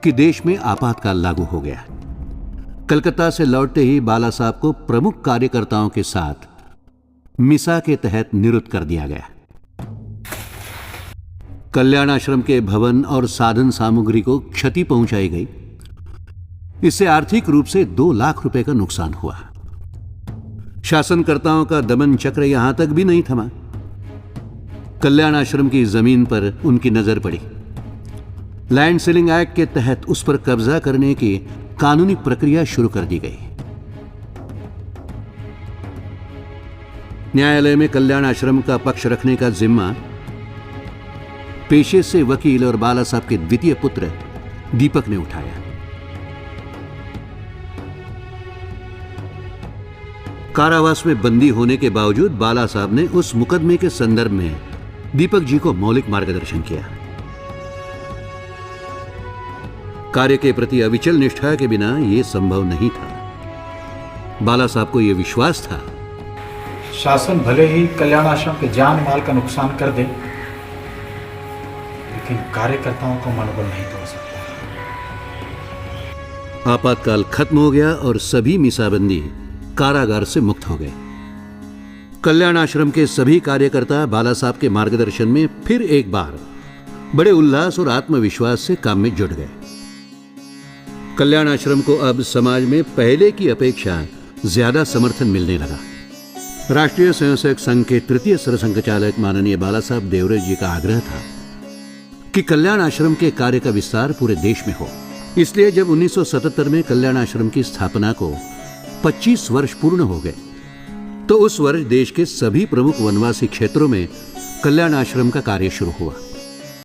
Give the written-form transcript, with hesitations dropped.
कि देश में आपातकाल लागू हो गया। कलकत्ता से लौटते ही बाला साहब को प्रमुख कार्यकर्ताओं के साथ मिसा के तहत निरुद्ध कर दिया गया। कल्याण आश्रम के भवन और साधन सामग्री को क्षति पहुंचाई गई। इससे आर्थिक रूप से 2 लाख रुपए का नुकसान हुआ। शासनकर्ताओं का दमन चक्र यहां तक भी नहीं थमा। कल्याण आश्रम की जमीन पर उनकी नजर पड़ी। लैंड सीलिंग एक्ट के तहत उस पर कब्जा करने की कानूनी प्रक्रिया शुरू कर दी गई। न्यायालय में कल्याण आश्रम का पक्ष रखने का जिम्मा पेशे से वकील और बाला साहब के द्वितीय पुत्र दीपक ने उठाया। कारावास में बंदी होने के बावजूद बाला साहब ने उस मुकदमे के संदर्भ में दीपक जी को मौलिक मार्गदर्शन किया। कार्य के प्रति अविचल निष्ठा के बिना यह संभव नहीं था। बाला साहब को यह विश्वास था, शासन भले ही कल्याण आश्रम के जान माल का नुकसान कर दे, लेकिन कार्यकर्ताओं को मनोबल नहीं तोड़ सकता। आपातकाल खत्म हो गया और सभी मिसाबंदी कारागार से मुक्त हो गए। कल्याण आश्रम के सभी कार्यकर्ता बाला साहब के मार्गदर्शन में फिर एक बार बड़े उल्लास और आत्मविश्वास से काम में जुट गए। कल्याण आश्रम को अब समाज में पहले की अपेक्षा ज्यादा समर्थन मिलने लगा। राष्ट्रीय स्वयंसेवक संघ के तृतीय सरसंघचालक माननीय बाला साहब देवरे जी का आग्रह था कि कल्याण आश्रम के कार्य का विस्तार पूरे देश में हो। इसलिए जब 1977 में कल्याण आश्रम की स्थापना को 25 वर्ष पूर्ण हो गए, तो उस वर्ष देश के सभी प्रमुख वनवासी क्षेत्रों में कल्याण आश्रम का कार्य शुरू हुआ।